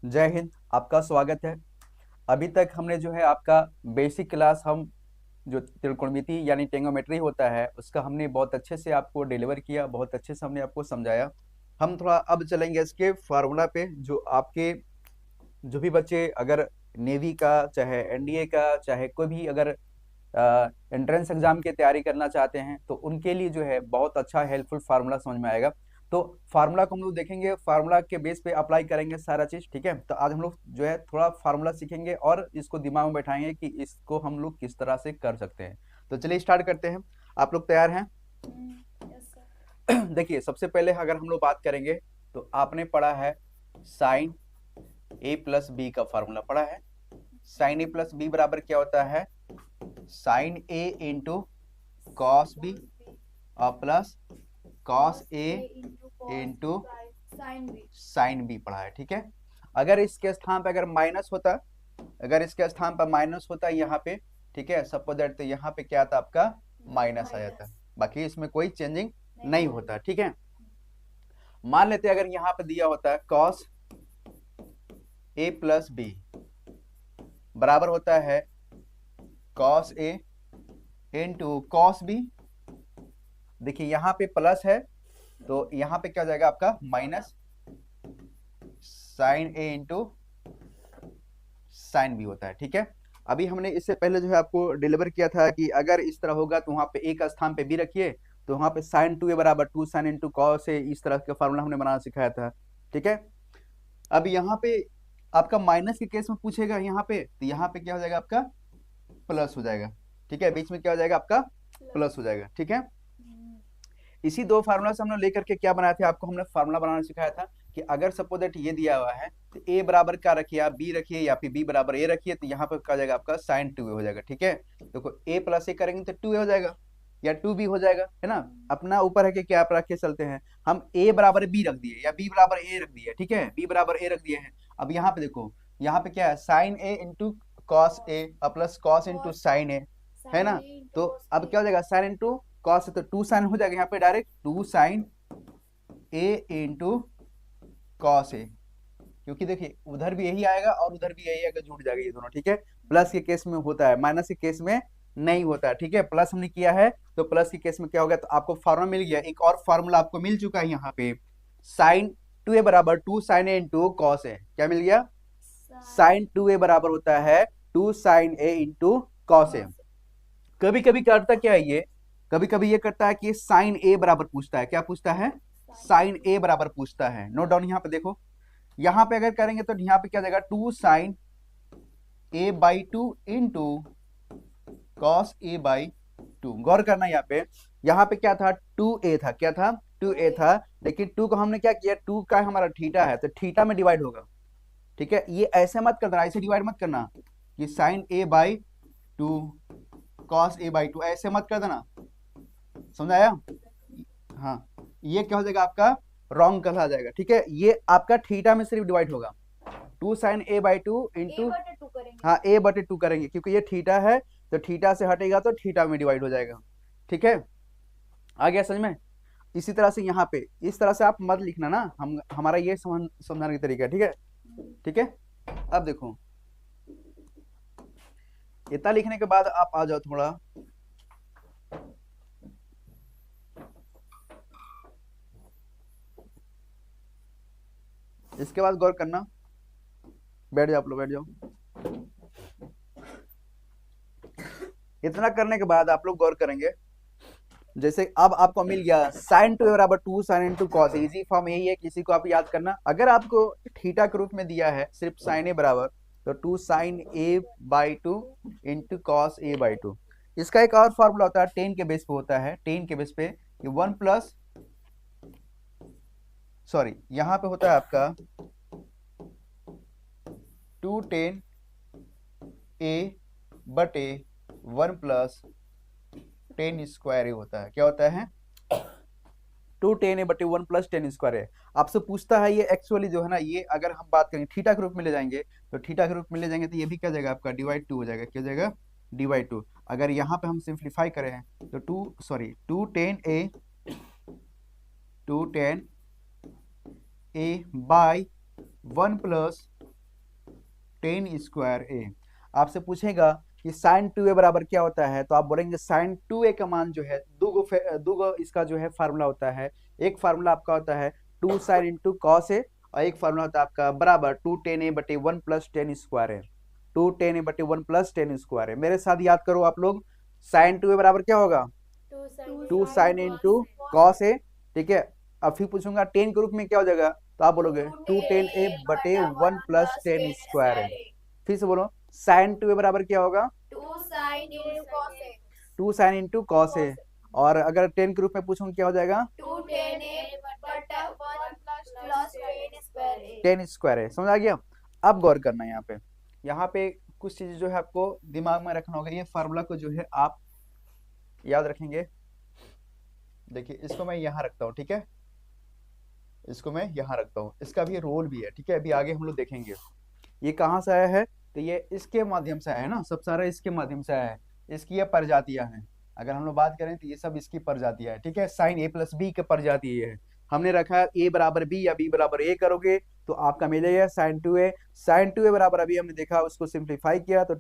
जय हिंद। आपका स्वागत है। अभी तक हमने जो है आपका बेसिक क्लास हम जो त्रिकोणमिति यानी टेंगोमेट्री होता है उसका हमने बहुत अच्छे से आपको डिलीवर किया, बहुत अच्छे से हमने आपको समझाया। हम थोड़ा अब चलेंगे इसके फार्मूला पे। जो आपके जो भी बच्चे अगर नेवी का, चाहे एनडीए का, चाहे कोई भी अगर एंट्रेंस एग्जाम की तैयारी करना चाहते हैं तो उनके लिए जो है बहुत अच्छा हेल्पफुल फार्मूला समझ में आएगा। तो फार्मूला को हम लोग देखेंगे, फार्मूला के बेस पे अप्लाई करेंगे सारा चीज। ठीक है, तो आज हम लोग जो है थोड़ा फार्मूला सीखेंगे और इसको दिमाग में बैठाएंगे कि इसको हम लोग किस तरह से कर सकते हैं। तो चलिए स्टार्ट करते हैं। आप लोग तैयार हैं? Yes sir. देखिए, सबसे पहले अगर हम लोग बात करेंगे तो आपने पढ़ा है साइन ए प्लस बी का फार्मूला पढ़ा है। साइन ए प्लस बी बराबर क्या होता है? Sign A into cos B और plus cos A into sine B पढ़ा है। ठीक है, अगर इसके स्थान पे अगर माइनस होता, अगर इसके स्थान पर माइनस होता यहाँ पे, ठीक है, सपोज दैट, तो यहाँ पे क्या आता आपका? माइनस आ जाता। बाकी इसमें कोई चेंजिंग नहीं होता। ठीक है, मान लेते अगर यहाँ पे दिया होता है कॉस ए प्लस बी बराबर होता है cos A into cos B. देखिए यहाँ पे प्लस है तो यहाँ पे क्या हो जाएगा आपका? Minus sign A into sine B होता है। ठीक है, अभी हमने इससे पहले जो है आपको डिलीवर किया था कि अगर इस तरह होगा तो वहां पे ए का स्थान पे बी रखिए, तो वहां पे साइन टू ए बराबर टू साइन इंटू कॉस ए, इस तरह का फार्मूला हमने बनाना सिखाया था। ठीक है, अब यहाँ पे आपका माइनस के केस में पूछेगा यहाँ पे, तो यहाँ पे क्या हो जाएगा आपका? प्लस हो जाएगा। ठीक है, बीच में क्या हो जाएगा आपका? प्लस हो जाएगा। ठीक है, इसी दो फार्मूला से हमने लेकर के क्या बनाया था, आपको हमने फार्मूला बनाना सिखाया था कि अगर सपोज दैट ये दिया हुआ है तो ए बराबर क्या रखिए आप? बी रखिए, या फिर बी बराबर ए रखिए, तो यहाँ पे क्या हो जाएगा आपका? साइन टू ए हो जाएगा। ठीक है, देखो ए प्लस ए करेंगे तो टू ए हो जाएगा या टू बी हो जाएगा, है ना? अपना ऊपर है कि क्या आप रख के चलते हैं। हम ए बराबर बी रख दिए या बी बराबर ए रख दिए। ठीक है, बी बराबर ए रख दिए हैं। अब यहाँ पे देखो, यहाँ पे क्या है? Sign A into cos A plus cos into sine ए, है ना? तो अब क्या हो जाएगा? साइन इंटू कॉस है तो टू साइन हो जाएगा, यहाँ पे direct two sine A into cos A, क्योंकि देखिए उधर भी यही आएगा और उधर भी यही आएगा, जुड़ जाएगा ये दोनों। ठीक है, प्लस के केस में होता है, माइनस के केस में नहीं होता है। ठीक है, प्लस हमने किया है तो प्लस के केस में क्या हो गया? तो आपको फार्मूला मिल गया, एक और फार्मूला आपको मिल चुका है यहाँ पे। साइन टू ए बराबर two sine A into cos A, क्या मिल गया? साइन टू ए बराबर होता है two sine A into cos A. कभी कभी करता क्या है ये, कभी कभी ये करता है कि साइन ए बराबर पूछता है। क्या पूछता है? साइन ए बराबर पूछता है। नोट डाउन यहाँ पे देखो, यहाँ पे अगर करेंगे तो यहाँ पे क्या जाएगा? Two sine A by two into cos A by two. गौर करना यहाँ पे क्या था? टू ए था। क्या था? टू ए था, लेकिन टू को हमने क्या किया? टू का हमारा थीटा है तो थीटा में डिवाइड होगा। ठीक है, ये ऐसे मत करना, ऐसे डिवाइड मत करना कि sine A by two cos A by two, ऐसे मत कर देना। समझाया? हाँ, ये क्या हो जाएगा आपका? रॉन्ग कहा जाएगा। ठीक है, ये आपका थीटा में सिर्फ डिवाइड होगा। Two sine A by two into, हाँ ए बटे टू करेंगे क्योंकि ये थीटा है तो थीटा से हटेगा तो थीटा में डिवाइड हो जाएगा। ठीक है, आ गया समझ में? इसी तरह से यहाँ पे इस तरह से आप मत लिखना ना, हम हमारा ये समझाने का तरीका है। ठीक है, ठीक है, अब देखो इतना लिखने के बाद आप आ जाओ थोड़ा, इसके बाद गौर करना। बैठ जाओ आप लोग, बैठ जाओ। इतना करने के बाद आप लोग गौर करेंगे, जैसे अब आपको मिल गया साइन टू बराबर two sine into cos. Easy form यही है, किसी को आप याद करना। अगर आपको थीटा के रूप में दिया है सिर्फ साइन ए बराबर, तो two sine A by two into cos A by two. इसका एक और फॉर्मूला होता है, टेन के बेस पे होता है। टेन के बेस पे वन प्लस, सॉरी यहाँ पे होता है आपका टू टेन ए बटे वन प्लस टेन स्क्वायर होता है। क्या होता है? टू टेन ए बटे वन प्लस टेन स्क्वायर है। आपसे पूछता है ये एक्चुअली जो है ना, ये अगर हम बात करें थीटा के रूप में ले जाएंगे तो थीटा के रूप में ले जाएंगे तो ये भी क्या जाएगा आपका? डिवाइड टू हो जाएगा। क्या जाएगा? Divide two. अगर यहाँ पे हम सिंप्लीफाई करें तो two tan A by one plus tan square A. आपसे पूछेगा कि साइन 2a बराबर क्या होता है, तो आप बोलेंगे साइन 2a का मान जो है दूगो इसका जो है फार्मूला होता है। एक फार्मूला आपका होता है 2 साइन इंटू कॉस ए, और एक फार्मूला होता है आपका बराबर 2 टेन ए बटे 1 प्लस टेन स्क्वायर है। 2 टेन ए बटे 1 प्लस टेन स्क्वायर है। मेरे साथ याद करो आप लोग, साइन 2a बराबर क्या होगा, 2 साइन इंटू कॉस ए। ठीक है, अब फिर पूछूंगा टेन के रूप में क्या हो जाएगा, तो आप बोलोगे 2 टेन ए बटे 1 प्लस टेन स्क्वायर है। फिर से बोलो साइन 2a बराबर क्या होगा, 2 साइन इंटू कॉस ए। और अगर टेन के रूप में पूछूंगा क्या हो जाएगा, 10 स्क्वायर है। समझ आ गया। अब गौर करना है यहाँ पे कुछ चीजें जो है आपको दिमाग में रखना होगा। ये फार्मूला को जो है आप याद रखेंगे। देखिए इसको मैं यहाँ रखता हूँ, ठीक है, इसको मैं यहाँ रखता हूँ। इसका भी रोल भी है, ठीक है, अभी आगे हम लोग देखेंगे। ये कहाँ से आया है, तो ये इसके माध्यम से आया है ना, सब सारा इसके माध्यम से आया है। इसकी ये प्रजातियां हैं। अगर हम लोग बात करें तो ये सब इसकी प्रजातियां है, ठीक है। साइन ए प्लस बी की प्रजाति ये है। हमने रखा है ए बराबर बी या बी बराबर ए करोगे तो आपका मिलेगा साइन 2a। साइन 2a बराबर अभी हमने देखा, उसको सिंप्लीफाई किया तो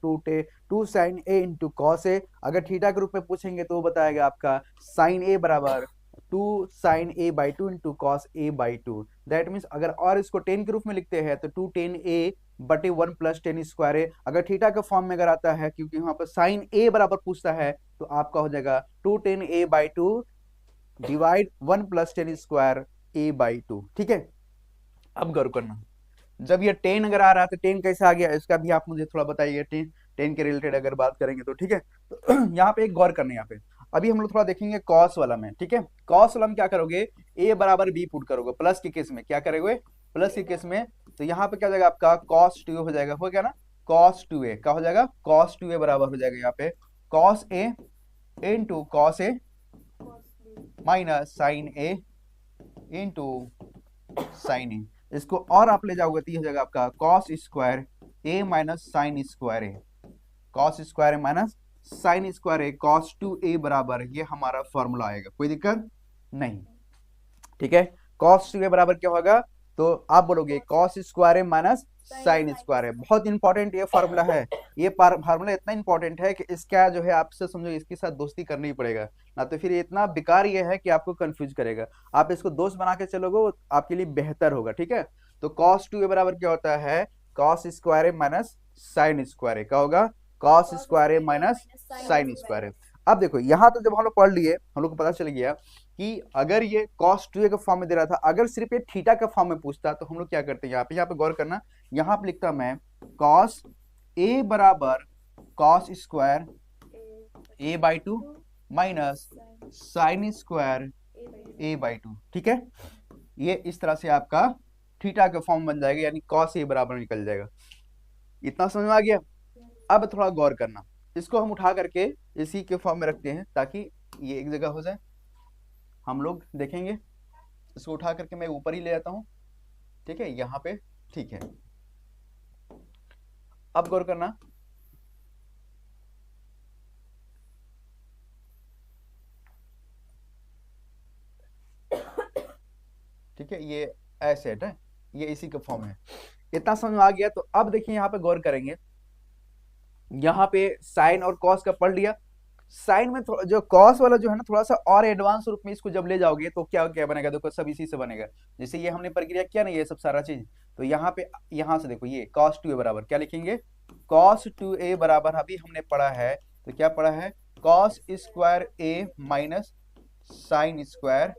2 साइन ए इंटू कॉस ए। अगर थीटा के रूप में पूछेंगे तो वो बताएगा आपका साइन ए बराबर 2 sine A by 2 into cos A by 2। That means अगर और इसको 10 के रूप में लिखते हैं तो 2 टेन ए बटे 1 प्लस टेन स्क्वायर है। अगर थीटा के फॉर्म में अगर आता है, क्योंकि वहां पर साइन ए बराबर पूछता है, तो आपका हो जाएगा 2 ten A by 2 divide 1 plus tan square A by 2। ठीक है, अब गौर करना, जब ये 10 अगर आ रहा है तो 10 कैसे आ गया, इसका भी आप मुझे थोड़ा बताइए। 10 के रिलेटेड अगर बात करेंगे तो ठीक है। तो यहाँ पे एक गौर करना है। यहाँ पे अभी हम लोग थोड़ा देखेंगे कॉस वाला में, ठीक है। कॉस वाला में क्या करोगे, ए बराबर बी पुट करोगे। प्लस के केस में क्या करोगे, प्लस के केस में, तो यहाँ पे क्या हो जाएगा आपका cos 2a हो जाएगा, हो गया ना। cos 2a क्या हो जाएगा, cos 2a बराबर हो जाएगा यहाँ पे cos a into cos a minus sine a into sine A. इसको और आप ले जाओगे तो ये हो जाएगा आपका cos square a minus sign square a, cos square a minus sign square a, cos 2a बराबर ये हमारा फॉर्मूला आएगा। कोई दिक्कत नहीं, ठीक है। cos 2a बराबर क्या होगा, तो आप बोलोगे cos square a minus sine square है। बहुत इंपॉर्टेंट ये फार्मूला है। ये फार्मूला इतना इंपॉर्टेंट है कि इसका जो है आपसे समझो इसके साथ दोस्ती करना ही पड़ेगा, ना तो फिर इतना बेकार ये है कि आपको कंफ्यूज करेगा। आप इसको दोस्त बना के चलोगे वो आपके लिए बेहतर होगा, ठीक है। तो cos 2a बराबर क्या होता है, cos square a minus sine square क्या होगा, cos square a minus sine square. अब देखो यहाँ तो जब हम लोग पढ़ लिए, हम लोग को पता चल गया कि अगर ये cos 2a के फॉर्म में दे रहा था, अगर सिर्फ ये थीटा के फॉर्म में पूछता तो हम लोग क्या करते हैं, यहाँ पे गौर करना। यहाँ पे लिखता मैं cos a बराबर cos square a by 2 minus sign square a by 2, ठीक है। ये इस तरह से आपका थीटा का फॉर्म बन जाएगा, यानी cos a बराबर निकल जाएगा। इतना समझ में आ गया। अब थोड़ा गौर करना, इसको हम उठा करके इसी के फॉर्म में रखते हैं ताकि ये एक जगह हो जाए। हम लोग देखेंगे, इसको उठा करके मैं ऊपर ही ले जाता हूं, ठीक है, यहाँ पे, ठीक है। अब गौर करना, ठीक है, ये एसेट है, ये इसी का फॉर्म है। इतना समझ में आ गया। तो अब देखिए यहाँ पे गौर करेंगे, यहाँ पे साइन और कॉस का पढ़ लिया। साइन में जो कॉस वाला जो है ना, थोड़ा सा और एडवांस रूप में इसको जब ले जाओगे तो क्या क्या बनेगा, देखो सब इसी से बनेगा। जैसे ये हमने प्रक्रिया किया ना, ये सब सारा चीज, तो यहाँ पे यहाँ से देखो ये cos 2a बराबर क्या लिखेंगे, cos 2a बराबर अभी हमने पढ़ा है, तो क्या पढ़ा है, cos square a minus sign square a,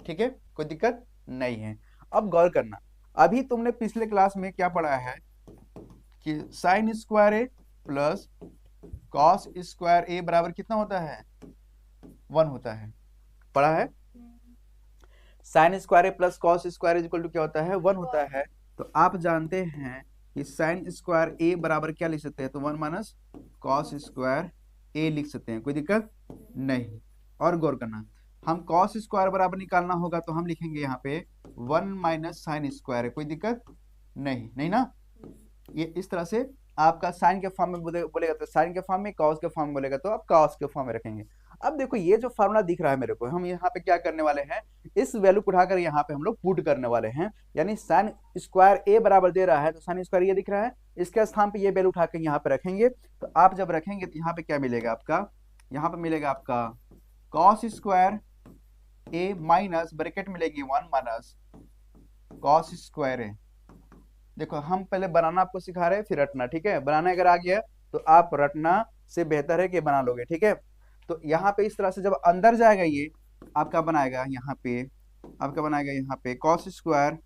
ठीक है, कोई दिक्कत नहीं है। अब गौर करना, अभी तुमने पिछले क्लास में क्या पढ़ा है कि sign square a plus cos square a बराबर कितना होता है, 1 होता है, पढ़ा है। Sine square a plus cos square equal to क्या होता है, 1 होता है। तो आप जानते हैं कि साइन स्क्वायर a बराबर क्या लिख सकते हैं, तो 1 माइनस cos स्क्वायर a लिख सकते हैं, कोई दिक्कत नहीं। और गौर करना, हम cos स्क्वायर बराबर निकालना होगा तो हम लिखेंगे यहाँ पे 1 माइनस साइन स्क्वायर, कोई दिक्कत नहीं, नहीं ना। ये इस तरह से आपका साइन के फॉर्म में बोलेगा तो साइन के फॉर्म में, कॉस के फॉर्म में बोलेगा तो आप कॉस के फॉर्म में रखेंगे। अब देखो ये जो फार्मूला दिख रहा है मेरे को, हम यहाँ पे क्या करने वाले हैं, इस वैल्यू को उठाकर यहाँ पे हम लोग पुट करने वाले हैं। यानी साइन स्क्वायर ए बराबर दे रहा है, तो साइन स्क्वायर ये दिख रहा है, इसके स्थान पे ये वैल्यू उठाकर यहाँ पे रखेंगे। तो आप जब रखेंगे तो यहाँ पे क्या मिलेगा आपका, यहाँ पे मिलेगा आपका कॉस स्क्वायर ए माइनस ब्रैकेट मिलेगी 1 माइनस कॉस स्क्वायर ए। देखो हम पहले बनाना आपको सिखा रहे हैं, फिर रटना, ठीक है। बनाना अगर आ गया तो आप रटना से बेहतर है कि बना लोगे, ठीक है। तो यहाँ पे इस तरह से जब अंदर जाएगा ये आपका बनाएगा यहाँ पे, आपका बनाएगा यहाँ पे कॉस स्क्वायर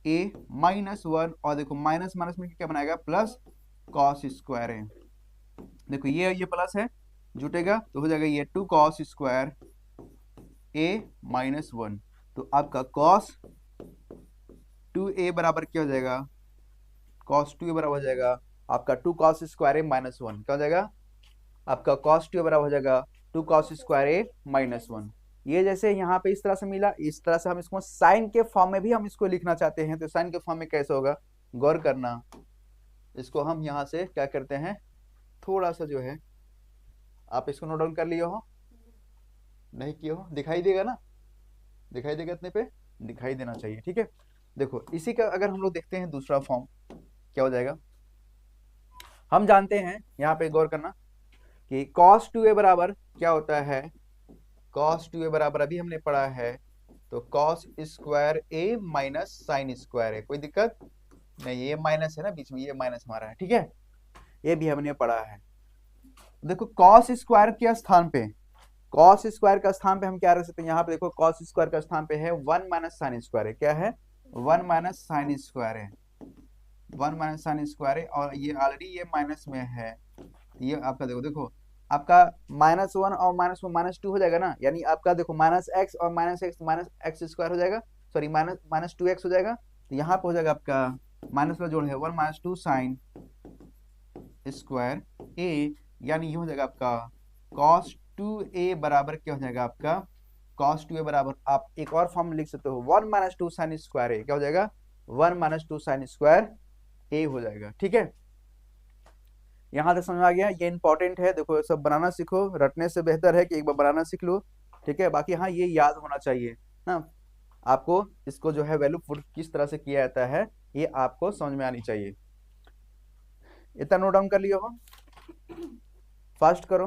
ए माइनस 1, और देखो माइनस माइनस में क्या बनाएगा, प्लस कॉस स्क्वायर ए। देखो ये प्लस है, जुटेगा तो हो जाएगा ये 2 कॉस स्क्वायर ए माइनस 1। तो आपका कॉस 2a बराबर क्या हो जाएगा, कॉस 2a बराबर हो जाएगा आपका 2 कॉस स्क्वायर ए माइनस 1। क्या हो जाएगा आपका कॉस 2a बराबर हो जाएगा 2 कॉस स्क्वायर ए माइनस 1। ये जैसे यहाँ पे इस तरह से मिला, इस तरह से हम इसको साइन के फॉर्म में भी हम इसको लिखना चाहते हैं। तो साइन के फॉर्म में कैसे होगा, गौर करना। इसको हम यहाँ से क्या करते हैं, थोड़ा सा जो है, आप इसको नोट डाउन कर लिए हो, नहीं किए हो, दिखाई देगा ना, दिखाई देगा, इतने पे दिखाई देना चाहिए, ठीक है। देखो इसी का अगर हम लोग देखते हैं दूसरा फॉर्म, क्या हो जाएगा, हम जानते हैं यहाँ पे गौर करना कि cos 2a बराबर क्या होता है, cos 2a बराबर अभी हमने पढ़ा है, तो cos square a minus sine square है। कोई दिक्कत नहीं, ये माइनस है ना बीच में, ये माइनस हमारा है, ठीक है, ये भी हमने पढ़ा है। देखो cos स्क्वायर के स्थान पे, cos स्क्वायर का स्थान पे हम क्या रख सकते हैं, यहाँ पे देखो cos स्क्वायर का स्थान पे है 1 माइनस साइन स्क्वायर है। क्या है, 1 माइनस साइन स्क्वायर है, 1 माइनस साइन स्क्वायर है, और ये ऑलरेडी ये माइनस में है। ये आपका देखो आपका -1 और -1 -2 हो जाएगा ना, यानी आपका देखो -x और -x स्क्वायर हो जाएगा, सॉरी -2x हो जाएगा। तो यहाँ पे हो जाएगा आपका माइनस का जोड़ है 1 माइनस 2 साइन स्क्वायर ए, यानी ये हो जाएगा आपका cos 2a बराबर क्या हो जाएगा आपका, cos 2a बराबर आप एक और फॉर्म लिख सकते हो 1 माइनस 2 साइन स्क्वायर ए। क्या हो जाएगा, 1 माइनस 2 साइन स्क्वायर ए हो जाएगा, ठीक है। यहाँ तक समझ आ गया, ये इंपॉर्टेंट है। देखो सब बनाना सीखो, रटने से बेहतर है कि एक बार बनाना सीख लो, ठीक है। बाकी हाँ ये याद होना चाहिए ना, आपको इसको जो है वैल्यू पुट किस तरह से किया जाता है ये आपको समझ में आनी चाहिए। इतना नोट डाउन कर लियो हो, फास्ट करो।